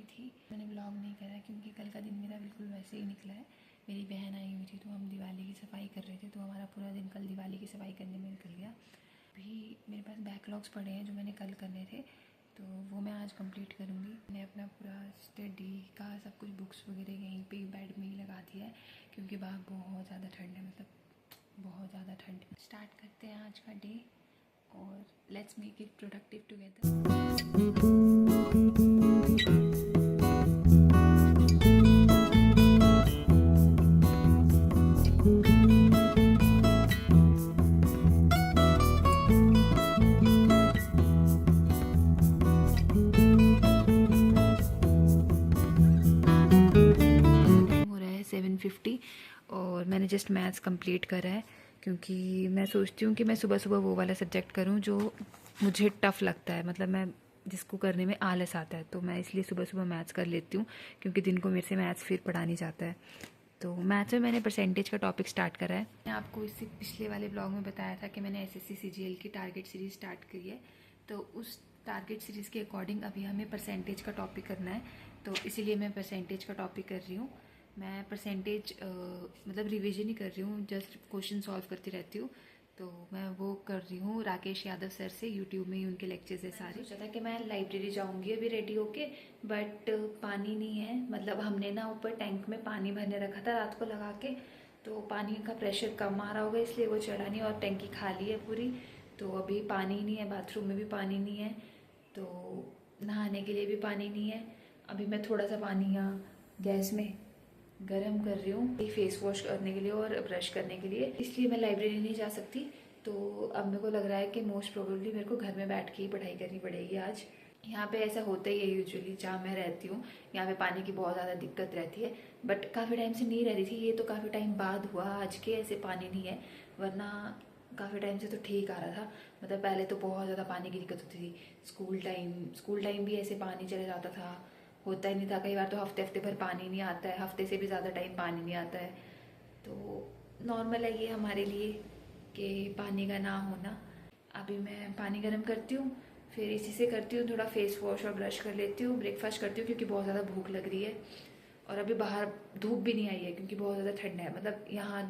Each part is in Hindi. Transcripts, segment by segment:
थी, मैंने व्लॉग नहीं करा क्योंकि कल का दिन मेरा बिल्कुल वैसे ही निकला है। मेरी बहन आई हुई थी तो हम दिवाली की सफाई कर रहे थे, तो हमारा पूरा दिन कल दिवाली की सफाई करने में निकल गया। अभी मेरे पास बैकलॉग्स पड़े हैं जो मैंने कल करने थे, तो वो मैं आज कंप्लीट करूँगी। मैंने अपना पूरा स्टडी का सब कुछ बुक्स वगैरह यहीं पे बेड में ही लगा दिया है क्योंकि बाहर बहुत ज़्यादा ठंड है, मतलब बहुत ज़्यादा ठंड। स्टार्ट करते हैं आज का डे और let's make it productive together. हो रहा है 7:50 और मैंने जस्ट मैथ्स कंप्लीट करा है क्योंकि मैं सोचती हूँ कि मैं सुबह सुबह वो वाला सब्जेक्ट करूँ जो मुझे टफ़ लगता है, मतलब मैं जिसको करने में आलस आता है, तो मैं इसलिए सुबह सुबह मैथ्स कर लेती हूँ क्योंकि दिन को मेरे से मैथ्स फिर पढ़ा नहीं जाता है। तो मैथ्स में मैंने परसेंटेज का टॉपिक स्टार्ट करा है। मैं आपको इससे पिछले वाले ब्लॉग में बताया था कि मैंने एसएससी सीजीएल की टारगेट सीरीज़ स्टार्ट करी है, तो उस टारगेट सीरीज़ के अकॉर्डिंग अभी हमें परसेंटेज का टॉपिक करना है, तो इसीलिए मैं परसेंटेज का टॉपिक कर रही हूँ। मैं परसेंटेज मतलब रिवीजन ही कर रही हूँ, जस्ट क्वेश्चन सॉल्व करती रहती हूँ, तो मैं वो कर रही हूँ राकेश यादव सर से, यूट्यूब में ही उनके लेक्चर्स है सारे। सोचा था कि मैं लाइब्रेरी जाऊँगी अभी रेडी होके, बट पानी नहीं है, मतलब हमने ना ऊपर टैंक में पानी भरने रखा था रात को लगा के, तो पानी का प्रेशर कम आ रहा होगा इसलिए वो चढ़ा नहीं, और टैंकी खाली है पूरी, तो अभी पानी नहीं है, बाथरूम में भी पानी नहीं है, तो नहाने के लिए भी पानी नहीं है। अभी मैं थोड़ा सा पानी यहाँ गैस में गरम कर रही हूँ फेस वॉश करने के लिए और ब्रश करने के लिए, इसलिए मैं लाइब्रेरी नहीं जा सकती। तो अब मेरे को लग रहा है कि मोस्ट प्रोबेबली मेरे को घर में बैठ के ही पढ़ाई करनी पड़ेगी आज। यहाँ पे ऐसा होता ही है यूजुअली जहाँ मैं रहती हूँ, यहाँ पे पानी की बहुत ज़्यादा दिक्कत रहती है, बट काफ़ी टाइम से नहीं रहती थी, ये तो काफ़ी टाइम बाद हुआ आज के ऐसे पानी नहीं है, वरना काफ़ी टाइम से तो ठीक आ रहा था। मतलब पहले तो बहुत ज़्यादा पानी की दिक्कत होती थी, स्कूल टाइम भी ऐसे पानी चले जाता था, होता ही नहीं था, कई बार तो हफ्ते हफ्ते भर पानी नहीं आता है, हफ्ते से भी ज़्यादा टाइम पानी नहीं आता है, तो नॉर्मल है ये हमारे लिए कि पानी का ना होना। अभी मैं पानी गर्म करती हूँ, फिर इसी से करती हूँ थोड़ा फेस वॉश और ब्रश कर लेती हूँ, ब्रेकफास्ट करती हूँ क्योंकि बहुत ज़्यादा भूख लग रही है, और अभी बाहर धूप भी नहीं आई है क्योंकि बहुत ज़्यादा ठंड है, मतलब यहाँ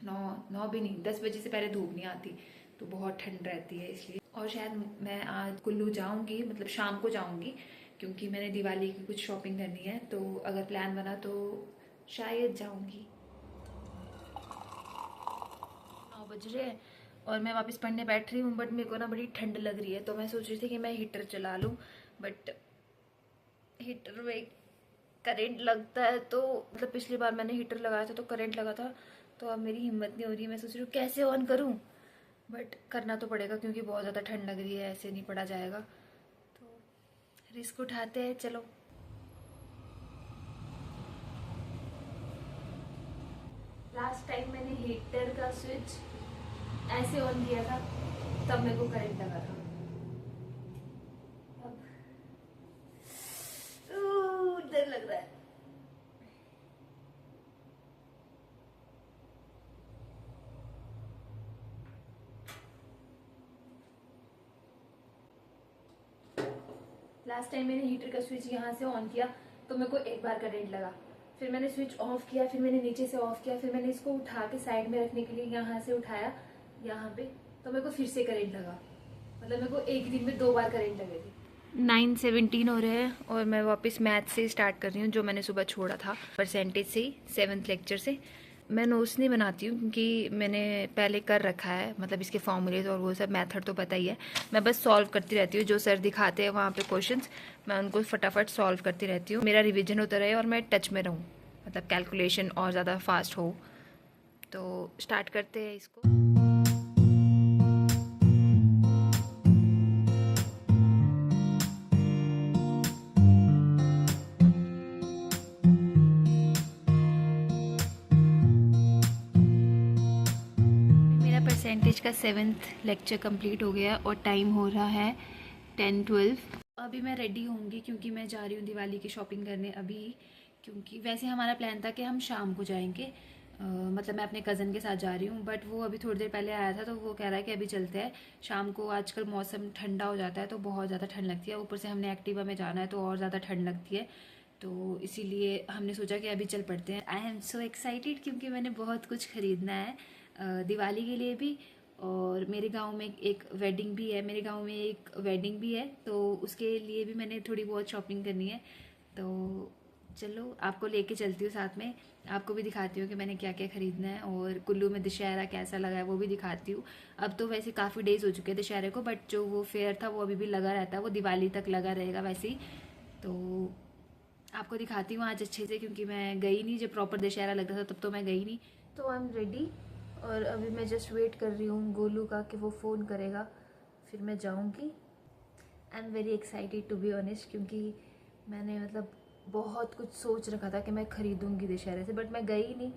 9 भी नहीं 10 बजे से पहले धूप नहीं आती, तो बहुत ठंड रहती है इसलिए। और शायद मैं आज कुल्लू जाऊँगी, मतलब शाम को जाऊँगी क्योंकि मैंने दिवाली की कुछ शॉपिंग करनी है, तो अगर प्लान बना तो शायद जाऊँगी। 9 बज रहे हैं और मैं वापस पढ़ने बैठ रही हूँ, बट मेरे को ना बड़ी ठंड लग रही है, तो मैं सोच रही थी कि मैं हीटर चला लूँ, बट हीटर में करंट लगता है, तो मतलब पिछली बार मैंने हीटर लगाया था तो करंट लगा था, तो अब मेरी हिम्मत नहीं हो रही, मैं सोच रही हूँ कैसे ऑन करूँ, बट करना तो पड़ेगा क्योंकि बहुत ज़्यादा ठंड लग रही है, ऐसे नहीं पड़ा जाएगा, तो रिस्क उठाते हैं, चलो। लास्ट टाइम मैंने हीटर का स्विच ऐसे ऑन किया था, तब मेरे को करंट लगा था। अब डर लग रहा है। लास्ट टाइम मैंने हीटर का स्विच यहाँ से ऑन किया तो मेरे को एक बार करंट लगा, फिर मैंने स्विच ऑफ किया, फिर मैंने नीचे से ऑफ किया, फिर मैंने इसको उठा के साइड में रखने के लिए यहाँ से उठाया यहाँ पे, तो मेरे को फिर से करंट लगा, मतलब मेरे को एक दिन में 2 बार करंट लगे थे। 9:17 हो रहे हैं और मैं वापस मैथ से स्टार्ट कर रही हूँ जो मैंने सुबह छोड़ा था, परसेंटेज से ही 7th लेक्चर से। मैं नोट्स नहीं बनाती हूँ क्योंकि मैंने पहले कर रखा है, मतलब इसके फॉर्मूलेज और वो सब मेथड तो पता ही है, मैं बस सॉल्व करती रहती हूँ, जो सर दिखाते हैं वहाँ पे क्वेश्चंस मैं उनको फटाफट सॉल्व करती रहती हूँ, मेरा रिवीजन होता रहे और मैं टच में रहूँ, मतलब कैलकुलेशन और ज़्यादा फास्ट हो। तो स्टार्ट करते हैं इसको। मेरा परसेंटेज का 7th लेक्चर कंप्लीट हो गया और टाइम हो रहा है 10:12। अभी मैं रेडी होंगी क्योंकि मैं जा रही हूँ दिवाली की शॉपिंग करने अभी, क्योंकि वैसे हमारा प्लान था कि हम शाम को जाएंगे, मतलब मैं अपने कज़न के साथ जा रही हूँ, बट वो अभी थोड़ी देर पहले आया था तो वो कह रहा है कि अभी चलते हैं शाम को। आजकल मौसम ठंडा हो जाता है तो बहुत ज़्यादा ठंड लगती है, ऊपर से हमने एक्टिवा में जाना है तो और ज़्यादा ठंड लगती है, तो इसीलिए हमने सोचा कि अभी चल पड़ते हैं। आई एम सो एक्साइटेड क्योंकि मैंने बहुत कुछ ख़रीदना है दिवाली के लिए भी, और मेरे गांव में एक वेडिंग भी है, मेरे गांव में एक वेडिंग भी है, तो उसके लिए भी मैंने थोड़ी बहुत शॉपिंग करनी है। तो चलो आपको लेके चलती हूँ साथ में, आपको भी दिखाती हूँ कि मैंने क्या क्या ख़रीदना है, और कुल्लू में दशहरा कैसा लगा है वो भी दिखाती हूँ। अब तो वैसे काफ़ी डेज़ हो चुके हैं दशहरे को, बट जो वो फेयर था वो अभी भी लगा रहता है, वो दिवाली तक लगा रहेगा वैसे ही। तो आपको दिखाती हूँ आज अच्छे से, क्योंकि मैं गई नहीं जब प्रॉपर दशहरा लगता था तब तो मैं गई नहीं। तो आई एम रेडी, और अभी मैं जस्ट वेट कर रही हूँ गोलू का कि वो फ़ोन करेगा फिर मैं जाऊँगी। I am very excited to be honest, क्योंकि मैंने मतलब बहुत कुछ सोच रखा था कि मैं ख़रीदूँगी दशहरे से, बट मैं गई नहीं।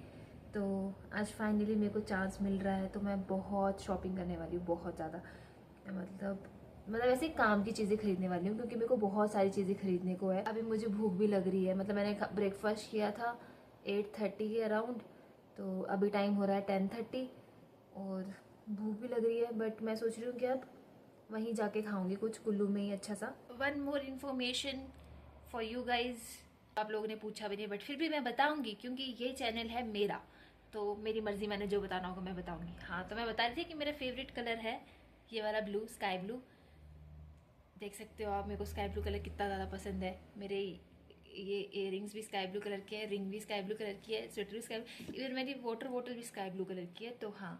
तो आज फाइनली मेरे को चांस मिल रहा है, तो मैं बहुत शॉपिंग करने वाली हूँ, बहुत ज़्यादा। मतलब ऐसे काम की चीज़ें खरीदने वाली हूँ, क्योंकि मेरे को बहुत सारी चीज़ें खरीदने को है। अभी मुझे भूख भी लग रही है, मतलब मैंने ब्रेकफास्ट किया था 8:30 के अराउंड, तो अभी टाइम हो रहा है 10:30 और भूख भी लग रही है, बट मैं सोच रही हूँ कि अब वहीं जाके खाऊंगी कुछ कुल्लू में ही अच्छा सा। One more information for you guys, आप लोगों ने पूछा भी नहीं बट फिर भी मैं बताऊंगी, क्योंकि ये चैनल है मेरा, तो मेरी मर्जी, मैंने जो बताना होगा मैं बताऊंगी। हाँ, तो मैं बता रही थी कि मेरा फेवरेट कलर है ये वाला ब्लू, स्काई ब्लू। देख सकते हो आप मेरे को स्काई ब्लू कलर कितना ज़्यादा पसंद है। मेरे ये इयररिंग्स भी स्काई ब्लू कलर के हैं, रिंग भी स्काई ब्लू कलर की है, स्वेटर भी स्काई, इवन मेरी वाटर बोतल भी स्काई ब्लू कलर की है। तो हाँ,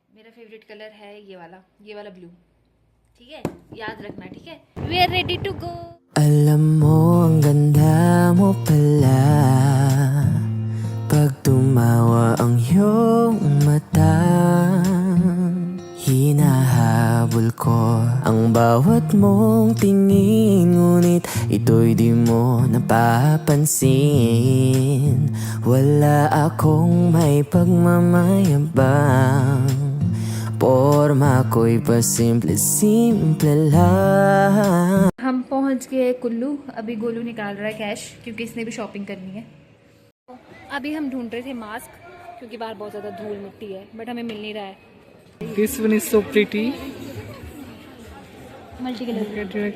मेरा फेवरेट कलर है ये वाला ब्लू, ठीक है, याद रखना, ठीक है। We are ready to go. Alam mo ang ganda mo pala pag tumawa ang iyong mata. Hinahabol ko ang bawat mong tingin, ngunit ito'y di mo napapansin. Wala akong may pagmamayabang, forma ko'y pasimple-simple lang. हम पहुंच गए कुल्लू। अभी गोलू निकाल रहा है कैश, क्योंकि इसने भी शॉपिंग करनी है। अभी हम ढूंढ रहे थे मास्क, क्योंकि बाहर बहुत ज़्यादा धूल मिट्टी है, बट हमें मिल नहीं रहा है। This one is so pretty. Multi Look colour at your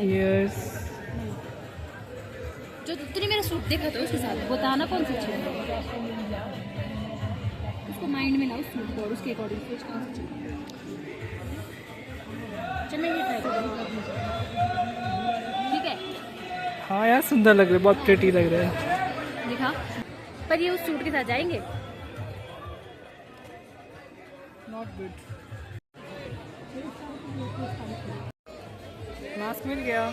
ears. जो तूने मेरा सूट देखा था उसके साथ बताना कौन सी अच्छी है, उसको माइंड में लाओ सूट को और उसके अकॉर्डिंग सोच कौन सी अच्छी है। चल ये ट्राई करो, ठीक है। हाँ यार, सुंदर लग रहा है, बहुत प्रिटी लग रहा है। दिखा, पर ये उस सूट के साथ जाएंगे। Not good. मास्क मिल गया।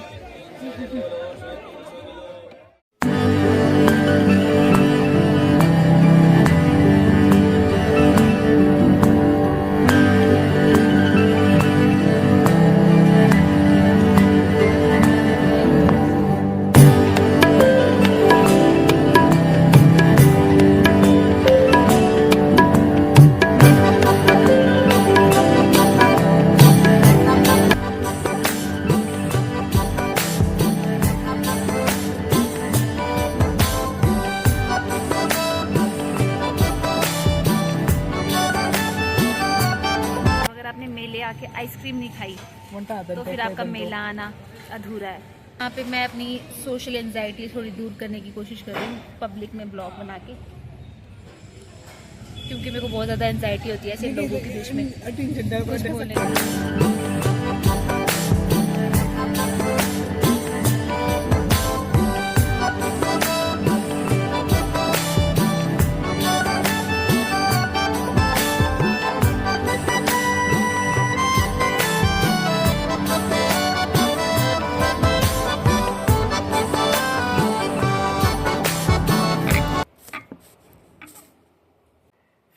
अगर आपने मेले आके आइसक्रीम नहीं खाई तो फिर आपका मेला आना अधूरा है। यहाँ पे मैं अपनी सोशल एंजाइटी थोड़ी दूर करने की कोशिश कर रही हूँ पब्लिक में ब्लॉग बना के, क्योंकि मेरे को बहुत ज़्यादा एंजाइटी होती है ऐसे लोगों के बीच में कुछ बोलने की।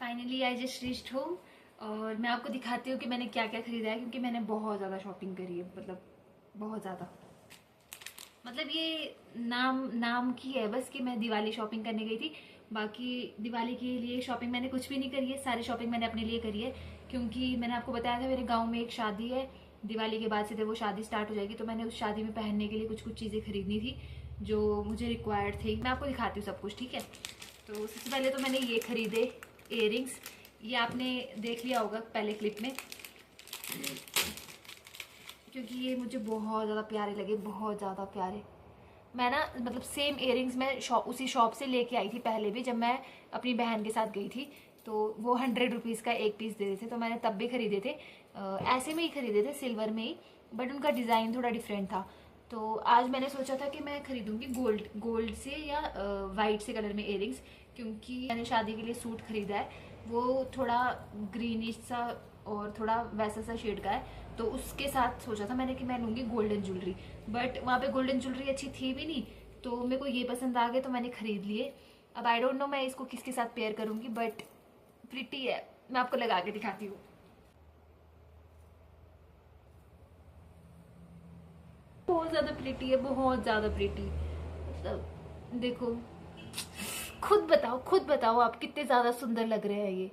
Finally I just reached home, और मैं आपको दिखाती हूँ कि मैंने क्या क्या खरीदा है, क्योंकि मैंने बहुत ज़्यादा शॉपिंग करी है, मतलब बहुत ज़्यादा। मतलब ये नाम की है बस कि मैं दिवाली शॉपिंग करने गई थी, बाकी दिवाली के लिए शॉपिंग मैंने कुछ भी नहीं करी है, सारी शॉपिंग मैंने अपने लिए करी है। क्योंकि मैंने आपको बताया था मेरे गाँव में एक शादी है, दिवाली के बाद से वो शादी स्टार्ट हो जाएगी, तो मैंने उस शादी में पहनने के लिए कुछ चीज़ें खरीदनी थी जो मुझे रिक्वायर्ड थी। मैं आपको दिखाती हूँ सब कुछ, ठीक है। तो सबसे पहले तो मैंने ये खरीदे इयररिंग्स। ये आपने देख लिया होगा पहले क्लिप में, क्योंकि ये मुझे बहुत ज़्यादा प्यारे लगे, बहुत ज़्यादा प्यारे। मैं ना मतलब सेम इयररिंग्स मैं उसी शॉप से लेके आई थी पहले भी, जब मैं अपनी बहन के साथ गई थी। तो वो 100 रुपीज़ का एक पीस दे रहे थे, तो मैंने तब भी खरीदे थे। ऐसे में ही खरीदे थे, सिल्वर में ही, बट उनका डिज़ाइन थोड़ा डिफरेंट था। तो आज मैंने सोचा था कि मैं खरीदूंगी गोल्ड से या वाइट से कलर में इयररिंग्स, क्योंकि मैंने शादी के लिए सूट खरीदा है, वो थोड़ा ग्रीनिश सा और थोड़ा वैसा सा शेड का है। तो उसके साथ सोचा था मैंने कि मैं लूँगी गोल्डन ज्वेलरी, बट वहाँ पे गोल्डन ज्वेलरी अच्छी थी भी नहीं, तो मेरे को ये पसंद आ गए तो मैंने ख़रीद लिए। अब आई डोंट नो मैं इसको किसके साथ पेयर करूँगी, बट प्रिटी है, मैं आपको लगा के दिखाती हूँ। बहुत ज़्यादा प्रिटी है, बहुत ज़्यादा प्रिटी। मतलब देखो, खुद बताओ आप कितने ज़्यादा सुंदर लग रहे हैं ये।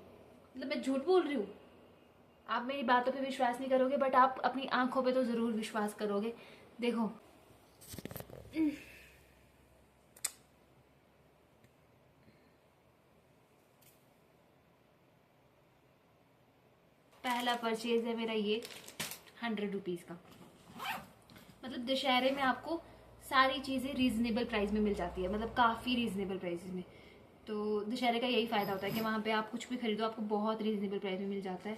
मतलब मैं झूठ बोल रही हूँ? आप मेरी बातों पे विश्वास नहीं करोगे, बट आप अपनी आंखों पे तो ज़रूर विश्वास करोगे। देखो, पहला परचेज है मेरा ये 100 रुपीज़ का। मतलब दशहरे में आपको सारी चीज़ें रीज़नेबल प्राइस में मिल जाती है, मतलब काफ़ी रीज़नेबल प्राइसेस में। तो दशहरे का यही फ़ायदा होता है कि वहाँ पे आप कुछ भी खरीदो आपको बहुत रीज़नेबल प्राइस में मिल जाता है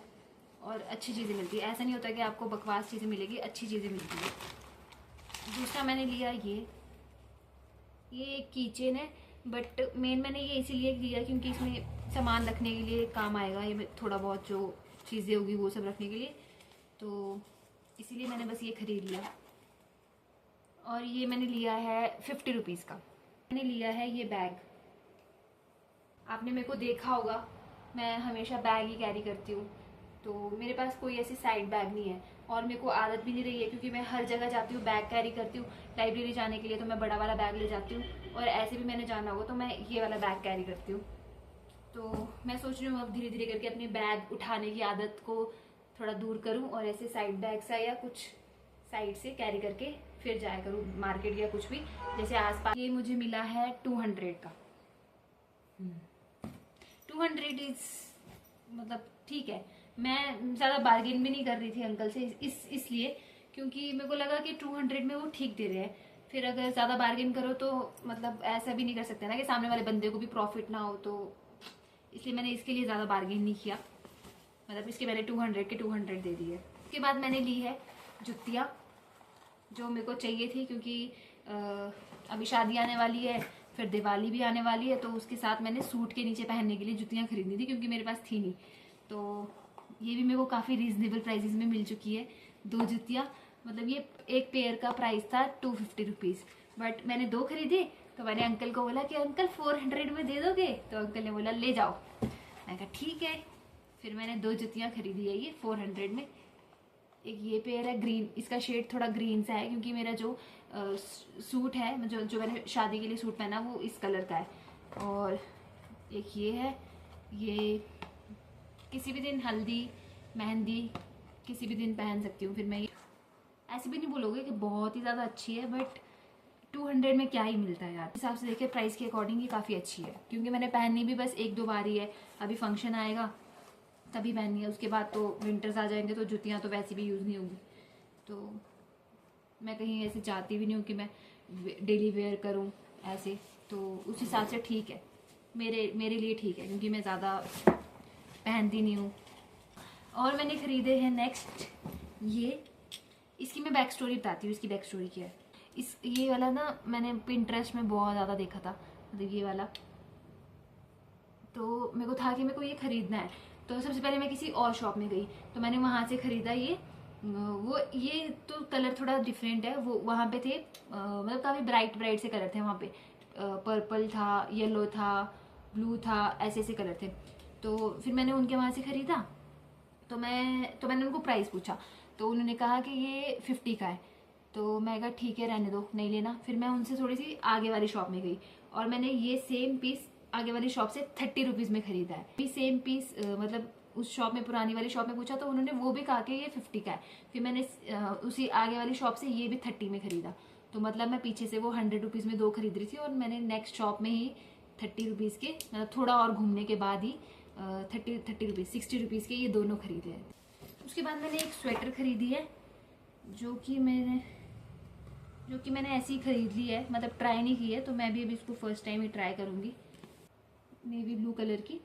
और अच्छी चीज़ें मिलती है। ऐसा नहीं होता कि आपको बकवास चीज़ें मिलेगी, अच्छी चीज़ें मिलती है। दूसरा मैंने लिया ये एक कीचेन है, बट मेन मैंने ये इसीलिए लिया क्योंकि इसमें सामान रखने के लिए काम आएगा, ये थोड़ा बहुत जो चीज़ें होगी वो सब रखने के लिए, तो इसीलिए मैंने बस ये ख़रीद लिया। और ये मैंने लिया है 50 रुपीज़ का। मैंने लिया है ये बैग। आपने मेरे को देखा होगा, मैं हमेशा बैग ही कैरी करती हूँ, तो मेरे पास कोई ऐसी साइड बैग नहीं है और मेरे को आदत भी नहीं रही है, क्योंकि मैं हर जगह जाती हूँ बैग कैरी करती हूँ। लाइब्रेरी जाने के लिए तो मैं बड़ा वाला बैग ले जाती हूँ, और ऐसे भी मैंने जाना होगा तो मैं ये वाला बैग कैरी करती हूँ। तो मैं सोच रही हूँ अब धीरे धीरे करके अपनी बैग उठाने की आदत को थोड़ा दूर करूँ और ऐसे साइड बैग सा या कुछ साइड से कैरी करके फिर जाया करूँ मार्केट या कुछ भी, जैसे आसपास। ये मुझे मिला है 200 का। 200 इज मतलब ठीक है। मैं ज़्यादा बार्गेन भी नहीं कर रही थी अंकल से इसलिए, क्योंकि मेरे को लगा कि 200 में वो ठीक दे रहे हैं। फिर अगर ज़्यादा बार्गेन करो तो मतलब ऐसा भी नहीं कर सकते ना कि सामने वाले बंदे को भी प्रॉफिट ना हो, तो इसलिए मैंने इसके लिए ज़्यादा बार्गेन नहीं किया। मतलब इसके मैंने 200 के 200 दे दिए। उसके बाद मैंने ली है जुतियाँ, जो मेरे को चाहिए थी, क्योंकि अभी शादी आने वाली है, फिर दिवाली भी आने वाली है, तो उसके साथ मैंने सूट के नीचे पहनने के लिए जुतियाँ खरीदनी थी, क्योंकि मेरे पास थी नहीं। तो ये भी मेरे को काफ़ी रीजनेबल प्राइसेस में मिल चुकी है, 2 जुतियाँ। मतलब ये एक पेयर का प्राइस था 250 रुपीज़, बट मैंने 2 खरीदे। तो मैंने अंकल को बोला कि अंकल 400 में दे दोगे? तो अंकल ने बोला ले जाओ। मैं कहा ठीक है। फिर मैंने 2 जुतियाँ खरीदी है ये 400 में। एक ये पेयर है ग्रीन, इसका शेड थोड़ा ग्रीन सा है, क्योंकि मेरा जो सूट है, जो मैंने शादी के लिए सूट पहना वो इस कलर का है। और एक ये है, ये किसी भी दिन हल्दी मेहंदी किसी भी दिन पहन सकती हूँ। फिर मैं ऐसे भी नहीं बोलोगे कि बहुत ही ज़्यादा अच्छी है, बट 200 में क्या ही मिलता है यार। हिसाब से देखिए प्राइस के अकॉर्डिंग ये काफ़ी अच्छी है, क्योंकि मैंने पहननी भी बस 1-2 बार ही है। अभी फंक्शन आएगा तभी पहननी है, उसके बाद तो विंटर्स आ जाएंगे तो जुतियाँ तो वैसे भी यूज़ नहीं होगी। तो मैं कहीं ऐसे चाहती भी नहीं हूँ कि मैं डेली वेयर करूँ ऐसे, तो उस हिसाब से ठीक है, मेरे लिए ठीक है, क्योंकि मैं ज़्यादा पहनती नहीं हूँ। और मैंने ख़रीदे हैं नेक्स्ट ये, इसकी मैं बैक स्टोरी बताती हूँ। इसकी बैक स्टोरी क्या है, ये वाला ना मैंने पिंटरेस्ट में बहुत ज़्यादा देखा था, मतलब ये वाला। तो मेरे को था कि मेरे को ये ख़रीदना है, तो सबसे पहले मैं किसी और शॉप में गई, तो मैंने वहाँ से ख़रीदा ये। वो ये तो कलर थोड़ा डिफरेंट है, वो वहाँ पे थे मतलब काफ़ी ब्राइट से कलर थे वहाँ पे। पर्पल था, येलो था, ब्लू था, ऐसे ऐसे कलर थे। तो फिर मैंने उनके वहाँ से ख़रीदा। तो मैंने उनको प्राइस पूछा, तो उन्होंने कहा कि ये 50 का है। तो मैं कहा ठीक है रहने दो, नहीं लेना। फिर मैं उनसे थोड़ी सी आगे वाली शॉप में गई और मैंने ये सेम पीस आगे वाली शॉप से 30 रुपीज़ में ख़रीदा है। भी सेम पीस मतलब उस शॉप में, पुरानी वाली शॉप में पूछा तो उन्होंने वो भी कहा कि ये 50 का है। फिर मैंने उसी आगे वाली शॉप से ये भी 30 में ख़रीदा। तो मतलब मैं पीछे से वो 100 रुपीज़ में 2 खरीद रही थी और मैंने नेक्स्ट शॉप में ही ₹30 के, मतलब थोड़ा और घूमने के बाद ही 30 रुपीज़ 60 रुपीज़ के ये दोनों खरीदे हैं। उसके बाद मैंने एक स्वेटर खरीदी है जो कि मैंने ऐसे ही खरीद ली है, मतलब ट्राई नहीं की है, तो मैं भी अभी इसको फर्स्ट टाइम ही ट्राई करूँगी। नेवी ब्लू कलर की,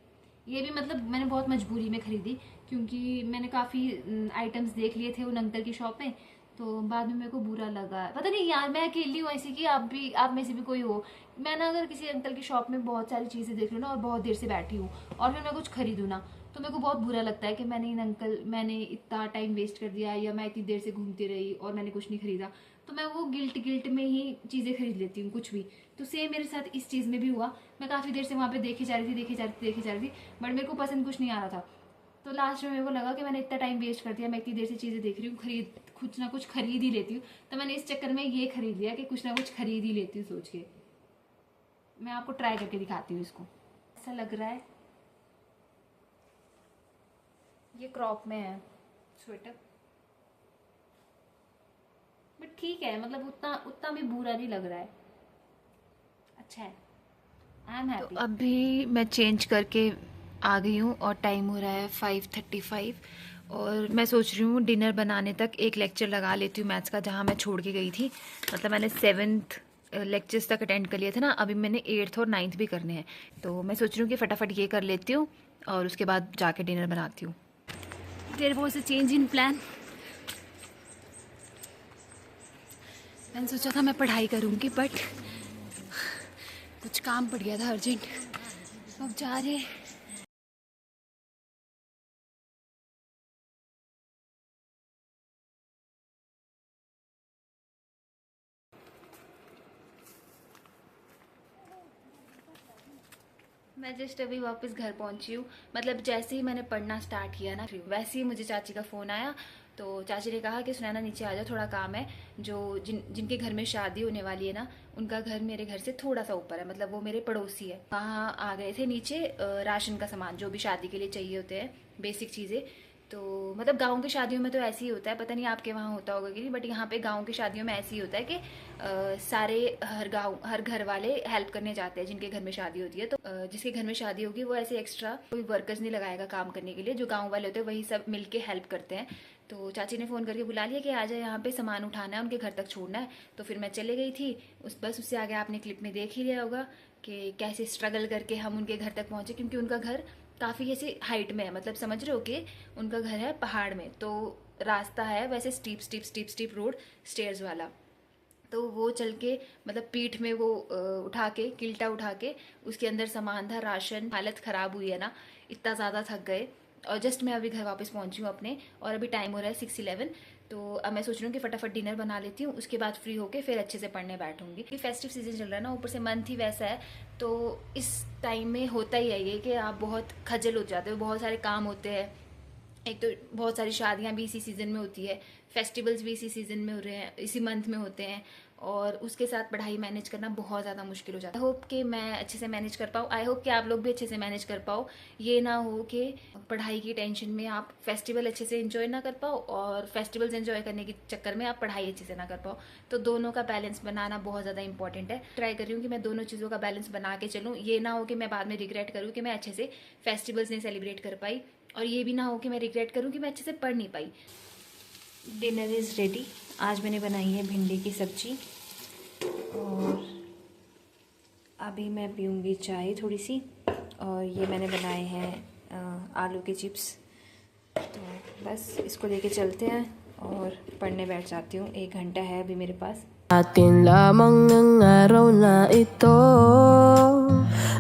ये भी मतलब मैंने बहुत मजबूरी में खरीदी क्योंकि मैंने काफ़ी आइटम्स देख लिए थे उन अंकल की शॉप में, तो बाद में मेरे को बुरा लगा। पता नहीं यार, मैं अकेली हूँ ऐसी कि आप में से भी कोई हो। मैं ना अगर किसी अंकल की शॉप में बहुत सारी चीज़ें देख लूँ ना और बहुत देर से बैठी हूँ और फिर मैं कुछ खरीदूँ ना, तो मेरे को बहुत बुरा लगता है कि मैंने इतना टाइम वेस्ट कर दिया या मैं इतनी देर से घूमती रही और मैंने कुछ नहीं खरीदा। तो मैं वो गिल्ट में ही चीज़ें खरीद लेती हूँ कुछ भी। तो सेम मेरे साथ इस चीज़ में भी हुआ। मैं काफ़ी देर से वहाँ पे देखी जा रही थी, बट मेरे को पसंद कुछ नहीं आ रहा था। तो लास्ट में मेरे को लगा कि मैंने इतना टाइम वेस्ट कर दिया, मैं इतनी देर से चीज़ें देख रही हूँ, कुछ ना कुछ खरीद ही लेती हूँ। तो मैंने इस चक्कर में ये खरीद लिया कि कुछ ना कुछ खरीद ही लेती हूँ सोच के। मैं आपको ट्राई करके दिखाती हूँ इसको, ऐसा लग रहा है। ये क्रॉप में है स्वेटर, बट ठीक है, मतलब उतना भी बुरा नहीं लग रहा है, अच्छा है। I am happy. अभी मैं चेंज करके आ गई हूँ और टाइम हो रहा है 5:35 और मैं सोच रही हूँ डिनर बनाने तक एक लेक्चर लगा लेती हूँ मैथ्स का, जहाँ मैं छोड़ के गई थी। मतलब मैंने 7th लेक्चर्स तक अटेंड कर लिए थे ना, अभी मैंने 8th और 9th भी करने हैं। तो मैं सोच रही हूँ कि फटाफट ये कर लेती हूँ और उसके बाद जाके डिनर बनाती हूँ। There was a change in plan. मैंने सोचा था मैं पढ़ाई करूँगी, बट कुछ काम पड़ गया था अर्जेंट। अब जा रहे। मैं जस्ट अभी वापस घर पहुंची हूँ। मतलब जैसे ही मैंने पढ़ना स्टार्ट किया ना, वैसे ही मुझे चाची का फ़ोन आया। तो चाची ने कहा कि सुनैना नीचे आ जाओ, थोड़ा काम है। जिनके घर में शादी होने वाली है ना, उनका घर मेरे घर से थोड़ा सा ऊपर है, मतलब वो मेरे पड़ोसी है। वहाँ आ गए थे नीचे राशन का सामान जो भी शादी के लिए चाहिए होते हैं, बेसिक चीज़ें। तो मतलब गांव की शादियों में तो ऐसे ही होता है, पता नहीं आपके वहाँ होता होगा कि नहीं, बट यहाँ पे गांव की शादियों में ऐसे ही होता है कि सारे हर घर वाले हेल्प करने जाते हैं जिनके घर में शादी होती है। तो जिसके घर में शादी होगी वो ऐसे एक्स्ट्रा कोई वर्कर्स नहीं लगाएगा काम करने के लिए, जो गाँव वाले होते हैं वही सब मिलके हेल्प करते हैं। तो चाची ने फ़ोन करके बुला लिया कि आ जाए, यहाँ पे सामान उठाना है, उनके घर तक छोड़ना है। तो फिर मैं चले गई थी। बस उससे आगे आपने क्लिप में देख ही लिया होगा कि कैसे स्ट्रगल करके हम उनके घर तक पहुँचे, क्योंकि उनका घर काफ़ी ऐसे हाइट में है, मतलब समझ रहे हो कि उनका घर है पहाड़ में। तो रास्ता है वैसे स्टीप रोड, स्टेयर्स वाला। तो वो चल के मतलब पीठ में वो उठा के किल्टा उठा के उसके अंदर सामान था, राशन। हालत ख़राब हुई है ना, इतना ज़्यादा थक गए। और जस्ट मैं अभी घर वापस पहुंची हूँ अपने, और अभी टाइम हो रहा है 6:11। तो अब मैं सोच रही हूँ कि फटाफट डिनर बना लेती हूँ, उसके बाद फ्री होके फिर अच्छे से पढ़ने बैठूंगी। कि फेस्टिव सीजन चल रहा है ना, ऊपर से मंथ ही वैसा है, तो इस टाइम में होता ही है ये कि आप बहुत खजल हो जाते हो, बहुत सारे काम होते हैं। एक तो बहुत सारी शादियां भी इसी सीज़न में होती है, फेस्टिवल्स भी इसी सीज़न में हो रहे हैं, इसी मंथ में होते हैं, और उसके साथ पढ़ाई मैनेज करना बहुत ज़्यादा मुश्किल हो जाता है। आई होप कि मैं अच्छे से मैनेज कर पाऊँ, आई होप कि आप लोग भी अच्छे से मैनेज कर पाओ। ये ना हो कि पढ़ाई की टेंशन में आप फेस्टिवल अच्छे से एंजॉय ना कर पाओ और फेस्टिवल्स एंजॉय करने के चक्कर में आप पढ़ाई अच्छे से ना कर पाओ। तो दोनों का बैलेंस बनाना बहुत ज़्यादा इंपॉर्टेंट है। ट्राई कर रही हूँ कि मैं दोनों चीज़ों का बैलेंस बना के चलूँ। ये ना हो कि मैं बाद में रिग्रेट करूँ कि मैं अच्छे से फेस्टिवल्स नहीं सेलिब्रेट कर पाई, और ये भी ना हो कि मैं रिग्रेट करूँ कि मैं अच्छे से पढ़ नहीं पाई। Dinner is ready. आज मैंने बनाई है भिंडी की सब्जी, और अभी मैं पीऊँगी चाय थोड़ी सी, और ये मैंने बनाए हैं आलू के चिप्स। तो बस इसको लेके चलते हैं और पढ़ने बैठ जाती हूँ। 1 घंटा है अभी मेरे पास। Atin lamang ng araw na ito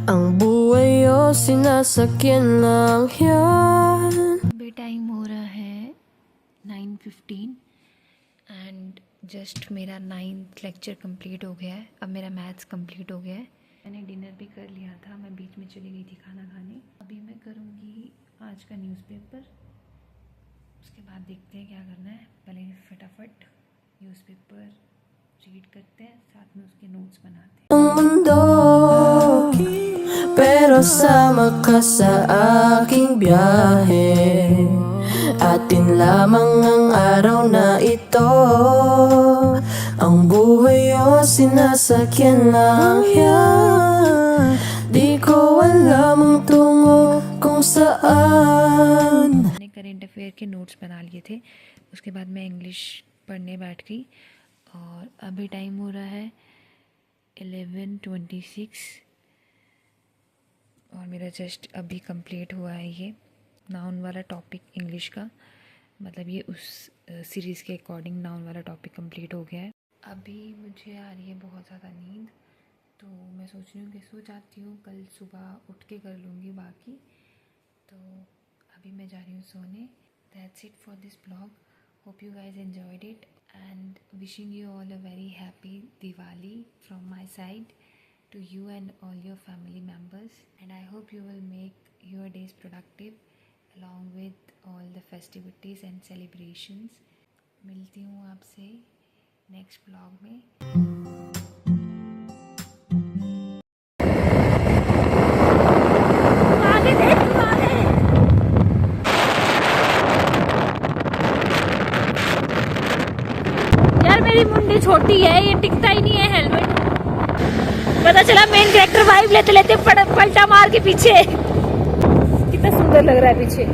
Ang buhay o sinasakyan lang yan अभी टाइम हो रहा है 9:15 एंड जस्ट मेरा 9th लेक्चर कंप्लीट हो गया है। अब मेरा मैथ्स कंप्लीट हो गया है। मैंने डिनर भी कर लिया था, मैं बीच में चली गई थी खाना खाने। अभी मैं करूँगी आज का न्यूज़पेपर, उसके बाद देखते हैं क्या करना है। पहले फटाफट न्यूज़पेपर रीड करते हैं, साथ में उसके नोट्स बनाते हैं। Ang mundo Pero sama ka sa aking biyahe Atin lamang ang araw na ito Ang buhay o sinasakyan lang yan Di kung saan. मैंने करेंट अफेयर के नोट्स बना लिए थे, उसके बाद मैं इंग्लिश पढ़ने बैठ गई और अभी टाइम हो रहा है 11:26 और मेरा जस्ट अभी कंप्लीट हुआ है ये नाउन वाला टॉपिक इंग्लिश का, मतलब ये उस सीरीज़ के अकॉर्डिंग नाउन वाला टॉपिक कंप्लीट हो गया है। अभी मुझे आ रही है बहुत ज़्यादा नींद, तो मैं सोच रही हूँ कि सो जाती हूँ, कल सुबह उठ के कर लूँगी बाकी। तो अभी मैं जा रही हूँ सोने। That's it for this blog. Hope you guys enjoyed it and wishing you all a very happy Diwali from my side to you and all your family members, and I hope you will make your days productive along with all the festivities and celebrations. मिलती हूँ आपसे नेक्स्ट ब्लॉग में। यार मेरी मुंडी छोटी है, ये टिकता ही नहीं है हेलमेट। पता चला मेन कैरेक्टर वाइब लेते लेते पलटा मार के पीछे। कितना सुंदर लग रहा है पीछे।